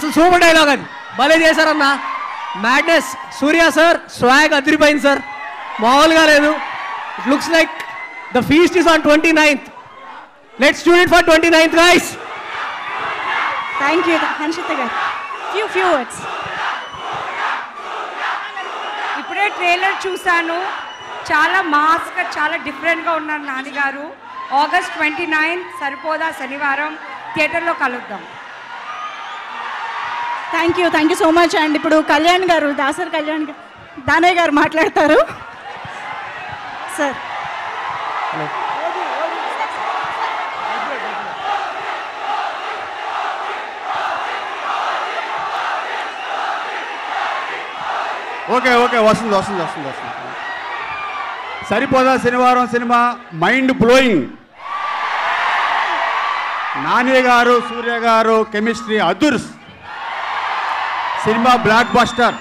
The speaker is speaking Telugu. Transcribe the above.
అసలు సూపర్ డైలాగ్ అది, భలే చేశారన్న. మ్యాడ్నెస్. సూర్య సార్ స్వాగ్ అదిరిపోయింది సార్, మామూలుగా లేదు. It looks like the feast is on 29th. Let's do it for 29th guys. Thank you Hanshitha గారు. Few words. ఇప్పుడే ట్రైలర్ చూశాను, చాలా మాస్గా చాలా డిఫరెంట్గా ఉన్నారు నాన్నగారు. August 29 సరిపోదా శనివారం థియేటర్లో కలుద్దాం. Thank you so much. And ఇప్పుడు కళ్యాణ్ గారు, దాసరి కళ్యాణ్ గారు, దానయ్య గారు మాట్లాడతారు సార్. ఓకే వస్తుంది. సరిపోదా శనివారం సినిమా మైండ్ బ్లోయింగ్. నాని గారు, సూర్య గారు కెమిస్ట్రీ అదుర్స్. Cinema block buster.